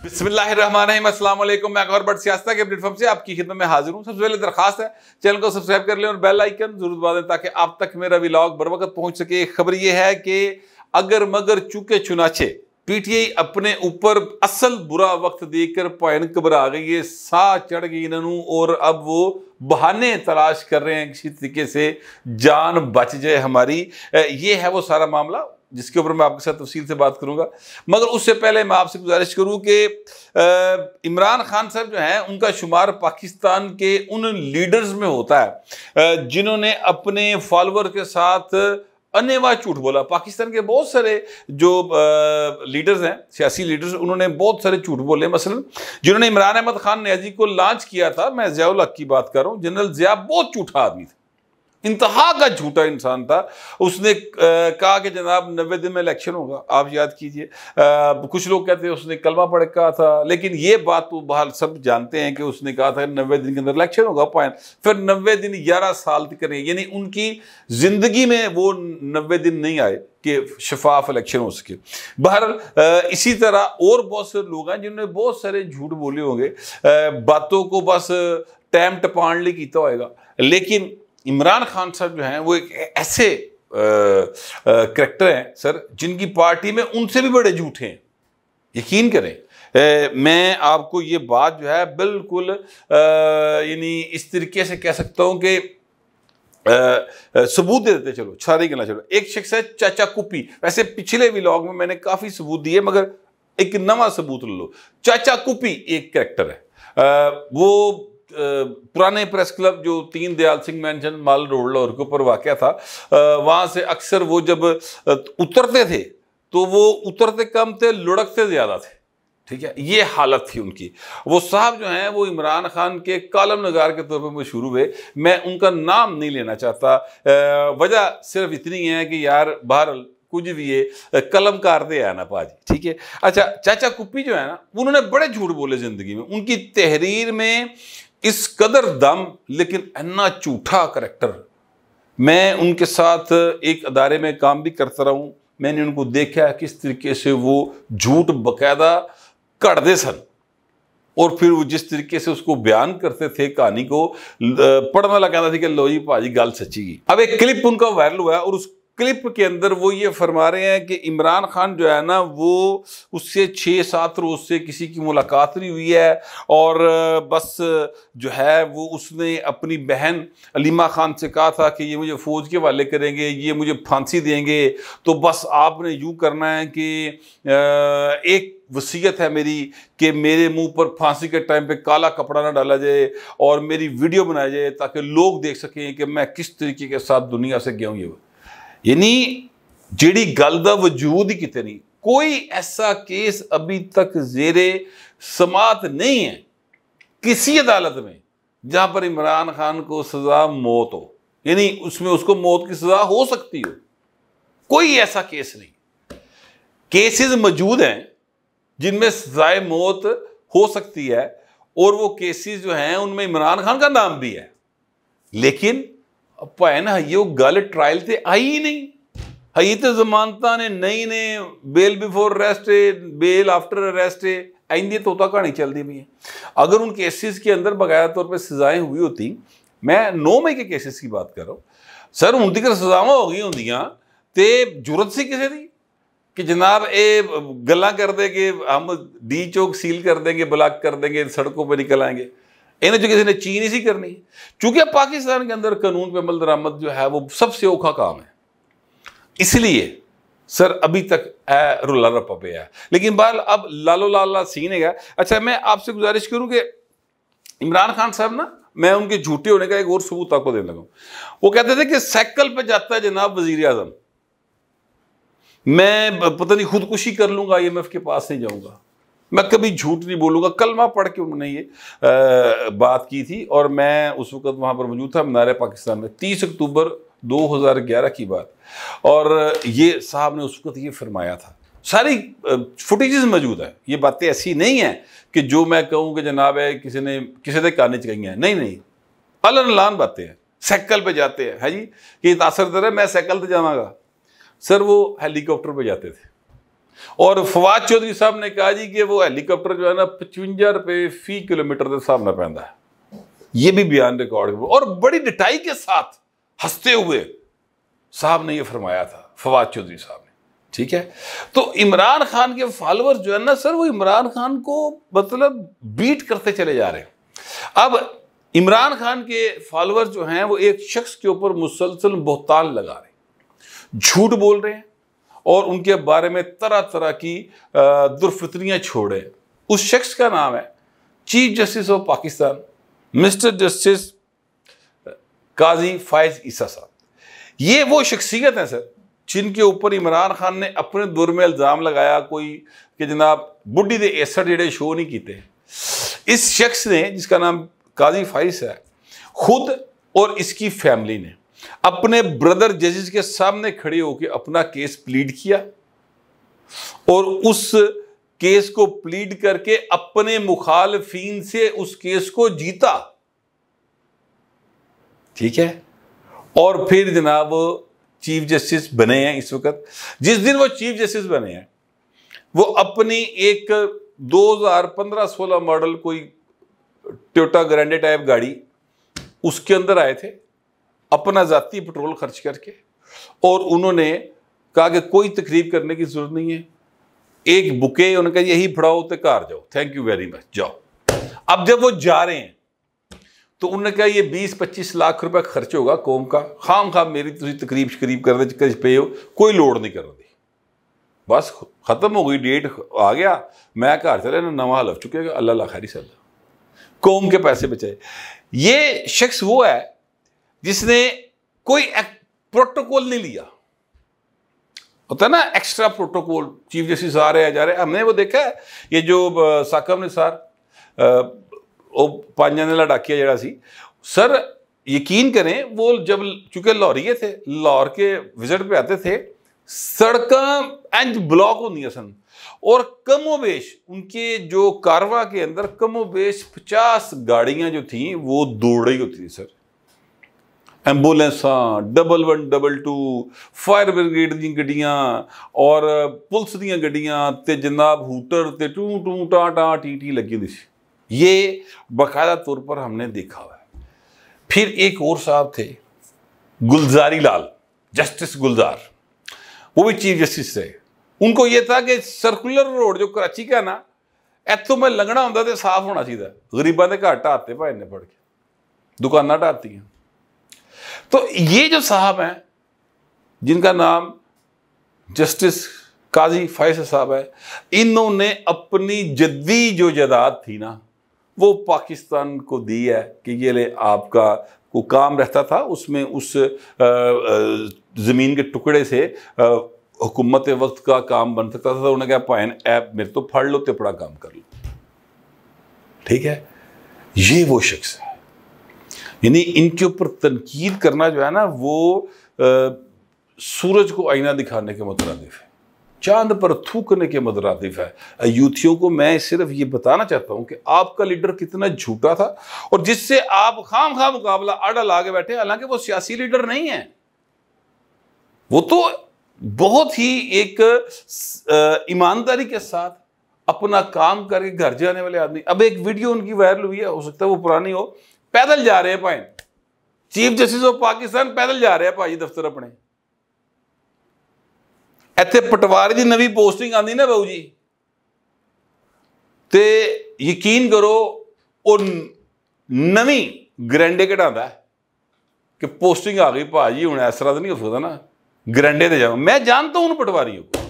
बिस्मिल्लाहिर्रहमानिर्रहीम, अस्सलाम वालेकुम। मैं अकबर भट्ट सियासत के अपडेट फॉर्म से आपकी खिदमत में हाजिर हूँ। सबसे पहले दरखास्त है, चैनल को सब्सक्राइब कर लें और बेल आइकन जरूर दबा दें ताकि आप तक मेरा व्लॉग बर वक्त पहुंच सके। खबर यह है कि अगर मगर चूके चुनाचे पीटीआई अपने ऊपर असल बुरा वक्त देखकर भैन घबरा गई है, साह चढ़ गई इन्होंने और अब वो बहाने तलाश कर रहे हैं किसी तरीके से जान बच जाए हमारी। ये है वो सारा मामला जिसके ऊपर मैं आपके साथ तफसील से बात करूंगा। मगर उससे पहले मैं आपसे गुजारिश करूं कि इमरान खान साहब जो हैं उनका शुमार पाकिस्तान के उन लीडर्स में होता है जिन्होंने अपने फॉलोअर के साथ अनेवा झूठ बोला। पाकिस्तान के बहुत सारे जो लीडर्स हैं, सियासी लीडर्स, उन्होंने बहुत सारे झूठ बोले। मसलन जिन्होंने इमरान अहमद खान नियाजी को लॉन्च किया था, मैं ज़िया-उल हक की बात कर रहा हूँ। जनरल ज़िया बहुत झूठा आदमी था, इंतहा का झूठा इंसान था। उसने कहा कि जनाब 90 दिन में इलेक्शन होगा, आप याद कीजिए। कुछ लोग कहते हैं उसने कलमा पढ़ कहा था, लेकिन ये बात तो बहाल सब जानते हैं कि उसने कहा था 90 दिन के अंदर इलेक्शन होगा। फिर 90 दिन 11 साल तक करें, यानी उनकी जिंदगी में वो 90 दिन नहीं आए कि शफाफ इलेक्शन हो सके। बहरहाल इसी तरह और बहुत से लोग हैं जिन्होंने बहुत सारे झूठ बोले होंगे, बातों को बस टाइम टपाण लिए किया होगा। लेकिन इमरान खान साहब जो हैं वो एक ऐसे करैक्टर हैं सर जिनकी पार्टी में उनसे भी बड़े झूठे हैं। यकीन करें, मैं आपको ये बात जो है बिल्कुल यानी इस तरीके से कह सकता हूं कि सबूत दे देते चलो, सारी गला चलो। एक शख्स है चाचा कुप्पी, वैसे पिछले व्लॉग में मैंने काफ़ी सबूत दिए मगर एक नवा सबूत ले लो। चाचा कुप्पी एक करैक्टर है, वो पुराने प्रेस क्लब जो दीन दयाल सिंह मेंशन माल रोड लाहौर के ऊपर वाक़या था, वहाँ से अक्सर वो जब उतरते थे तो वो उतरते कम थे, लुढ़कते ज़्यादा थे। ठीक है, ये हालत थी उनकी। वो साहब जो हैं वो इमरान खान के कालम नगार के तौर पर मशहूर हुए। मैं उनका नाम नहीं लेना चाहता, वजह सिर्फ इतनी है कि यार बहरहाल कुछ भी ये कलमकार दे है ना पाजी। ठीक है, अच्छा चाचा कुप्पी जो है ना, उन्होंने बड़े झूठ बोले ज़िंदगी में। उनकी तहरीर में इस कदर दम, लेकिन इतना झूठा करैक्टर। मैं उनके साथ एक अदारे में काम भी करता रहा हूँ, मैंने उनको देखा है किस तरीके से वो झूठ बाकायदा कढ़ते सन और फिर वो जिस तरीके से उसको बयान करते थे, कहानी को पढ़ने वाला कहता था कि लो जी भाजी गल सच्ची की। अब एक क्लिप उनका वायरल हुआ है और उस क्लिप के अंदर वो ये फरमा रहे हैं कि इमरान खान जो है ना वो उससे 6-7 रोज से किसी की मुलाकात नहीं हुई है और बस जो है वो उसने अपनी बहन अलीमा खान से कहा था कि ये मुझे फ़ौज के हवाले करेंगे, ये मुझे फांसी देंगे, तो बस आपने यूँ करना है कि एक वसीयत है मेरी कि मेरे मुंह पर फांसी के टाइम पे काला कपड़ा ना डाला जाए और मेरी वीडियो बनाई जाए ताकि लोग देख सकें कि मैं किस तरीके के साथ दुनिया से गया हूँ। ये यानी जिहड़ी गल दा वजूद ही किते नहीं, कोई ऐसा केस अभी तक जेरे समात नहीं है किसी अदालत में जहां पर इमरान खान को सजा मौत हो, यानी उसमें उसको मौत की सजा हो सकती हो। कोई ऐसा केस नहीं। केसेस मौजूद हैं जिनमें सजाए मौत हो सकती है और वो केसेस जो हैं उनमें इमरान खान का नाम भी है, लेकिन भैन हइयो गल ट्रायल ते आई ही नहीं। हई तो जमानता ने नहीं ने बेल बिफोर अरेस्ट है, बेल आफ्टर अरेस्ट है, आइंदी तोता कहानी चलती भी है। अगर उन केसेस के अंदर बकायदा तौर पर सजाएं हुई होती, मैं 9 मई के केसेस की बात कर रहा हूँ सर, हूँ तक सजावां हो गई होंदियां ते जरूरत सी किसी की कि जनाब ये गल्लां कर दे कि हम डी चौक सील कर देंगे, ब्लॉक कर देंगे, सड़कों पर निकल आएंगे। इन्हें जो किसी ने चीन ही सी करनी, चूंकि पाकिस्तान के अंदर कानून पे अमल दरामद जो है वो सबसे औखा काम है, इसलिए सर अभी तक रुला रप्पा पे है। लेकिन बहरहाल अब लालो लाला सीन है। अच्छा, मैं आपसे गुजारिश करूं कि इमरान खान साहब ना, मैं उनके झूठे होने का एक और सबूत आपको देने लगा। वो कहते थे कि साइकिल पे जाता है जनाब वजीर आजम, मैं पता नहीं खुदकुशी कर लूंगा, IMF के पास नहीं जाऊंगा, मैं कभी झूठ नहीं बोलूँगा। कलमा पढ़ के उन्होंने ये बात की थी और मैं उस वक़्त वहाँ पर मौजूद था मीनार पाकिस्तान में, 30 अक्टूबर 2011 की बात। और ये साहब ने उस वक़्त ये फरमाया था, सारी फुटेजेस मौजूद है। ये बातें ऐसी नहीं हैं कि जो मैं कहूँ कि जनाब है किसी ने काने च गई हैं, नहीं, अलन लान बातें हैं। साइकिल पर जाते हैं, है जी, कि तासर दर है मैं साइकिल पर जावाँगा। सर वो हेलीकॉप्टर पर जाते थे, और फवाद चौधरी साहब ने कहा जी कि वो हेलीकॉप्टर जो है ना 55 रुपए फी किलोमीटर के हिसाब ना पैंदा है। ये भी बयान रिकॉर्ड, और बड़ी डिटाई के साथ हंसते हुए साहब ने ये फरमाया था, फवाद चौधरी साहब ने। ठीक है, तो इमरान खान के फॉलोअर जो है ना सर, वो इमरान खान को मतलब बीट करते चले जा रहे हैं। अब इमरान खान के फॉलोअर जो हैं वो एक शख्स के ऊपर मुसलसल बहतान लगा रहे हैं, झूठ बोल रहे हैं और उनके बारे में तरह तरह की दुर्फितरियां छोड़ रहे हैं। उस शख्स का नाम है chief justice of Pakistan mister justice Qazi Faez Isa साहब। ये वो शख्सियत है सर जिनके ऊपर इमरान खान ने अपने दौर में इल्ज़ाम लगाया कोई कि जनाब बुढ़ी दे 61 जेडे शो नहीं किए। इस शख्स ने, जिसका नाम काजी फाइज है, खुद और इसकी फैमिली ने अपने ब्रदर जजेस के सामने खड़े होकर अपना केस प्लीड किया और उस केस को प्लीड करके अपने मुखालफीन से उस केस को जीता। ठीक है, और फिर जनाब चीफ जस्टिस बने हैं इस वक्त। जिस दिन वो चीफ जस्टिस बने हैं वो अपनी एक 2015-16 मॉडल कोई टोयोटा ग्रैंडे टाइप गाड़ी, उसके अंदर आए थे अपना जाती पेट्रोल खर्च करके, और उन्होंने कहा कि कोई तकरीब करने की जरूरत नहीं है, एक बुके उन्होंने कहा यही फड़ाओ तो घर जाओ, थैंक यू वेरी मच, जाओ। अब जब वो जा रहे हैं तो उन्होंने कहा ये 20-25 लाख रुपए खर्च होगा कौम का, खाम खाम मेरी तुम तकरीब शरीब करने चक्कर पे हो, कोई लोड़ नहीं करने दी, बस खत्म हो गई, डेट आ गया, मैं घर चले ना नवा हलफ चुकेगा, अल्लाह खैरी सल्ला, कौम के पैसे बचाए। ये शख्स वो है जिसने कोई प्रोटोकॉल नहीं लिया, होता है ना एक्स्ट्रा प्रोटोकॉल, चीफ जस्टिस आ रहे हैं जा रहे हैं। हमने वो देखा है, ये जो साकब निसार पांच जने डाकिया जरा सी सर, यकीन करें वो जब चूंकि लाहौरिये थे, लाहौर के विजिट पे आते थे, सड़कें इंज ब्लॉक होंगी सन और कमोबेश उनके जो कारवा के अंदर कमोबेश 50 गाड़ियां जो थी वो दौड़ रही होती थी सर, एंबुलेंसा, 1122, फायर ब्रिगेड दी गड्डियां और पुलिस दी गड्डियां ते जनाब हूटर ते टू टू टा टा टी टी लगी हुई थी। ये बाकायदा तौर पर हमने देखा हुआ है। फिर एक और साहब थे गुलजारी लाल, जस्टिस गुलजार, वो भी चीफ जस्टिस थे। उनको ये था कि सर्कुलर रोड जो कराची का ना, इतों मैं लगना होंगे तो साफ होना चाहिए, गरीबों के घर ढाते भाई ने पढ़ के, दुकाना ढाती हैं। तो ये जो साहब हैं जिनका नाम जस्टिस काजी फायज साहब है, इन्होंने अपनी जद्दी जो जायदाद थी ना वो पाकिस्तान को दी है कि ये ले आपका को काम रहता था उसमें, उस ज़मीन के टुकड़े से हुकूमत वक्त का काम बन सकता था। तो उन्होंने कहा पाइन ऐप मेरे तो फाड़ लो तो बड़ा काम कर लो। ठीक है, ये वो शख्स है, यानी इनके ऊपर तनकीद करना जो है ना वो सूरज को आईना दिखाने के मुतरादिफ है, चांद पर थूकने के मुतरादिफ है। यूथियों को मैं सिर्फ ये बताना चाहता हूं कि आपका लीडर कितना झूठा था और जिससे आप खाम खा मुकाबला अड़ा ला के बैठे, हालांकि वो सियासी लीडर नहीं है, वो तो बहुत ही एक ईमानदारी के साथ अपना काम करके घर जाने वाले आदमी। अब एक वीडियो उनकी वायरल हुई है, हो सकता है वो पुरानी हो, पैदल जा रहे हैं भाई, चीफ जस्टिस ऑफ पाकिस्तान पैदल जा रहे हैं भाई दफ्तर अपने, इत्थे पटवारी की नवी पोस्टिंग आती ना बाबू जी, ते यकीन करो और नवी ग्रैंडे कढ़ाता है कि पोस्टिंग आ गई भाजी, हूँ इस तरह तो नहीं हो सकता ना, ग्रैंडे ते जाओ। मैं जानता हूँ उन पटवारियों को,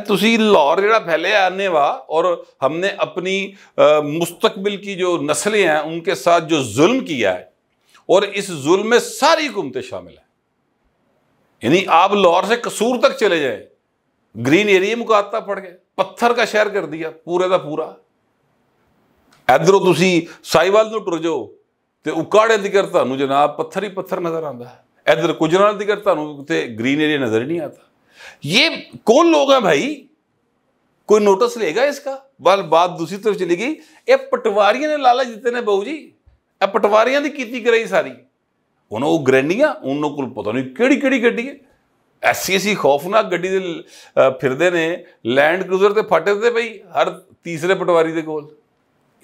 तुसी लाहौर जरा फैले आने वा, और हमने अपनी मुस्तकबिल की जो नस्लें हैं उनके साथ जो जुल्म किया है, और इस जुल्म में सारी हुकूमतें शामिल हैं। यानी आप लाहौर से कसूर तक चले जाए, ग्रीन एरिया मुकाता पड़ गए, पत्थर का शहर कर दिया पूरे का पूरा। इधरों तुसी साहिवाल नूं टुर जाओ तो उकाड़े दिकर तुहानूं जनाब पत्थर ही पत्थर नजर आता है, इधर गुजराल दिकर तुहानूं ते ग्रीन एरिया नजर ही नहीं आता। ये कौन लोग हैं भाई, कोई नोटिस लेगा इसका? बल बात दूसरी तरफ चली गई, ये पटवारियों ने लालच दिते ने बहू जी, ये पटवारियों की कीती कराई सारी। उन्होंने वो ग्रैंडियां, उन्होंने को पता नहीं केड़ी केड़ी गड्डी है, ऐसी ऐसी खौफनाक गड्डी दे फिरदे ने, लैंड क्रूजर ते फटे थे भाई हर तीसरे पटवारी दे कोल।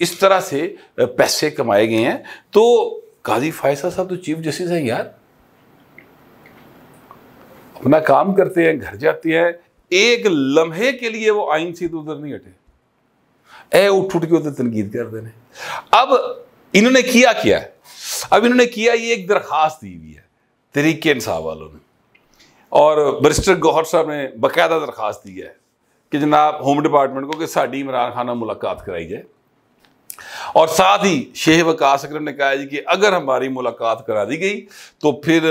इस तरह से पैसे कमाए गए हैं। तो काजी फैसल साहब तो चीफ जस्टिस हैं यार, अपना काम करते हैं, घर जाते हैं, एक लम्हे के लिए वो आइन से उधर नहीं हटे, उठ उठ के उधर तनकीद करते हैं। अब इन्होंने किया क्या है? अब इन्होंने किया, ये एक दरखास्त दी हुई है तहरीक इंसाफ वालों ने, और बैरिस्टर गौहर साहब ने बाकायदा दरखास्त दी है कि जनाब होम डिपार्टमेंट को कि साड़ी इमरान खान से मुलाकात कराई जाए। और साथ ही शेख वकास अकरम ने कहा है जी कि अगर हमारी मुलाकात करा दी गई तो फिर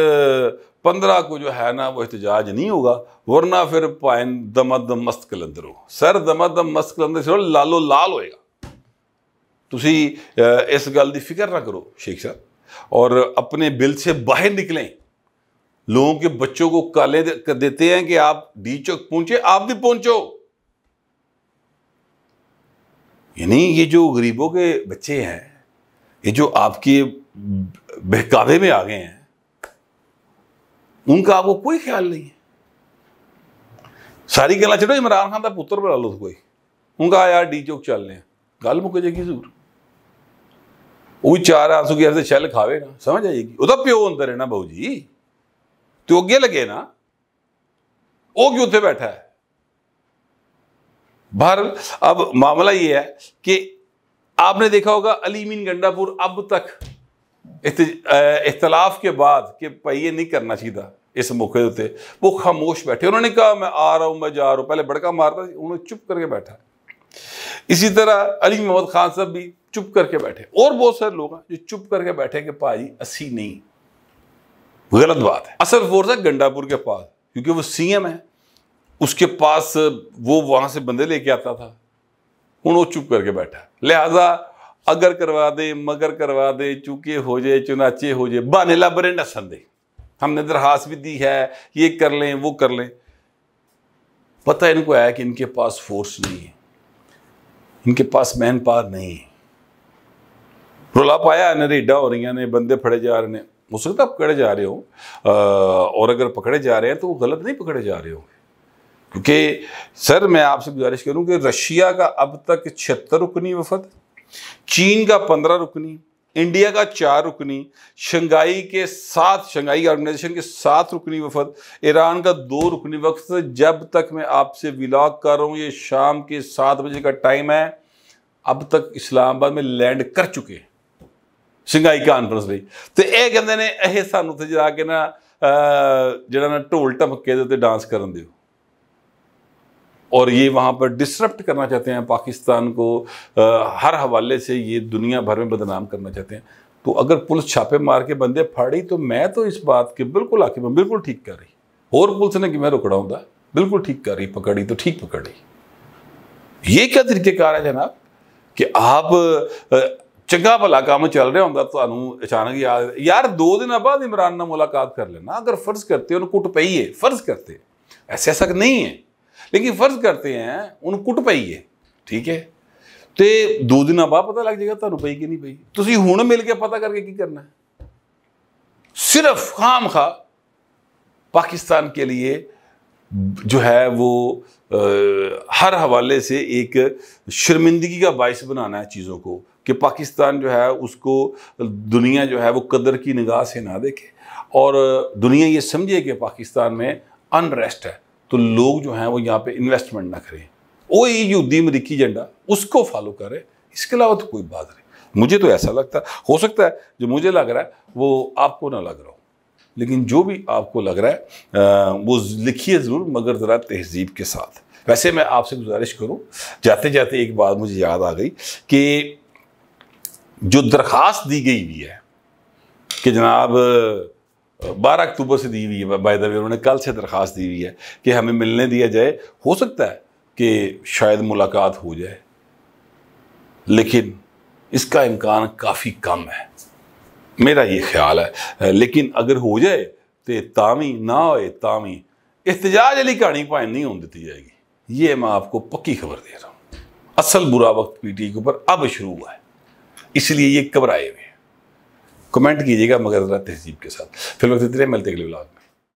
15 को जो है ना वो एहतजाज नहीं होगा, वरना फिर पाइन दमदम मस्त कलंदर हो, सर दमदम मस्त कलंदर से लालो लाल होएगा। तुसी इस गल की फिक्र ना करो शेख साहब, और अपने बिल से बाहर निकलें। लोगों के बच्चों को काले देते हैं कि आप डी चौक पहुंचे, आप भी पहुंचो। यानी ये जो गरीबों के बच्चे हैं, ये जो आपके बहकावे में आ गए हैं, उनका आपको कोई ख्याल नहीं है। सारी गल्लां छड्डो, इमरान खान का पुत्र बना लो कोई, उनका यार डी चौक चलने, गल मुक जाएगी जरूर। वो 4 आंसू की ऐसे छल खावेगा, समझ आएगी। ਉਹਦਾ प्यो अंदर है ना बाबू जी, तो अगे लगे ना, वो क्यों उत्थे बैठा है? बहरहाल अब मामला ये है कि आपने देखा होगा अली मीन गंडापुर अब तक इख्तलाफ के बाद कि भाई ये नहीं करना चाहिए इस मौके उत्ते, वो खामोश बैठे। उन्होंने कहा मैं आ रहा हूँ, मैं जा रहा हूँ, पहले बड़का मारता, उन्होंने चुप करके बैठा। इसी तरह अली मोहम्मद खान साहब भी चुप करके बैठे, और बहुत सारे लोग हैं जो चुप करके बैठे कि भाई असी नहीं, गलत बात है। असल फोर्स है गंडापुर के पास, क्योंकि वो सीएम है, उसके पास वो वहां से बंदे लेके आता था, हूँ वो चुप करके बैठा। लिहाजा अगर करवा दे, मगर करवा दे, चूके हो जाए, चुनाचे हो जाए, बहाने लब रहे नसन दे, हमने दरखास्त भी दी है, ये कर लें वो कर लें। पता इनको है कि इनके पास फोर्स नहीं है, इनके पास मैन पावर नहीं है। रोला पाया ने, रेडा हो रही ने, बंदे फड़े जा रहे हैं। हो सकता है पकड़े जा रहे हो, और अगर पकड़े जा रहे हैं तो वो गलत नहीं पकड़े जा रहे होंगे। क्योंकि सर मैं आपसे गुजारिश करूं कि रशिया का अब तक 76 रुकनी वफद, चीन का 15 रुकनी, इंडिया का 4 रुकनी, शंघाई के 7, शंघाई ऑर्गेनाइजेशन के 7 रुकनी वफद, ईरान का 2 रुकनी वफद। जब तक मैं आपसे व्लॉग कर रहा हूँ, ये शाम के 7 बजे का टाइम है, अब तक इस्लामाबाद में लैंड कर चुके हैं शंघाई कॉन्फ्रेंस ਲਈ। तो यह कहते ने ਇਹ ਸਾਨੂੰ ਉੱਥੇ ਜਾ ਕੇ ਨਾ ਜਿਹੜਾ ਨਾ ਢੋਲ ਢਮਕੇ ਦੇ ਉੱਤੇ डांस ਕਰਨ ਦਿਓ, और ये वहाँ पर डिसरप्ट करना चाहते हैं पाकिस्तान को, हर हवाले से ये दुनिया भर में बदनाम करना चाहते हैं। तो अगर पुलिस छापे मार के बंदे फाड़ी तो मैं तो इस बात के बिल्कुल आके मैं बिल्कुल ठीक कर रही, और पुलिस ने कि मैं रुकड़ा हूँ बिल्कुल ठीक कर रही, पकड़ी तो ठीक पकड़ी। ये क्या तरीकेकार है जनाब कि आप चंगा भला काम चल रहा होंगे तो अचानक यार 2 दिन बाद इमरान ने मुलाकात कर लेना। अगर फर्ज करते उन्हें कुट पई है, फर्ज करते ऐसा नहीं है, लेकिन फर्ज करते हैं उन्हें कुट पई है, ठीक है, तो 2 दिन बाद पता लग जाएगा तुहानू पई कि नहीं पई। तुसीं हुण मिल के पता करके की करना है? सिर्फ खाम खा पाकिस्तान के लिए जो है वो हर हवाले से एक शर्मिंदगी का बाइस बनाना है चीज़ों को, कि पाकिस्तान जो है उसको दुनिया जो है वो कदर की निगाह से ना देखे, और दुनिया ये समझे कि पाकिस्तान में अनरेस्ट है, तो लोग जो हैं वो यहाँ पे इन्वेस्टमेंट ना करें। वो ये यहूदी अमरीकी एजेंडा उसको फॉलो करें, इसके अलावा तो कोई बात नहीं। मुझे तो ऐसा लगता है, हो सकता है जो मुझे लग रहा है वो आपको ना लग रहा हो, लेकिन जो भी आपको लग रहा है वो लिखिए ज़रूर, मगर ज़रा तहज़ीब के साथ। वैसे मैं आपसे गुजारिश करूँ, जाते जाते एक बात मुझे याद आ गई कि जो दरख्वास्त दी गई हुई है कि जनाब 12 अक्टूबर से दी हुई है, बाय द वे उन्होंने कल से दरख्वास्त दी हुई है कि हमें मिलने दिया जाए। हो सकता है कि शायद मुलाकात हो जाए, लेकिन इसका इम्कान काफ़ी कम है, मेरा ये ख्याल है। लेकिन अगर हो जाए तो तामी ना होए तामी एहतजाज वाली कहानी भाई नहीं होने दी जाएगी, ये मैं आपको पक्की खबर दे रहा हूँ। असल बुरा वक्त पीटी के ऊपर अब शुरू हुआ है, इसलिए ये घबराए हुए हैं। कमेंट कीजिएगा मगर ज़रा तहज़ीब के साथ। फिर वक्त इतने मिलते अगले व्लॉग में।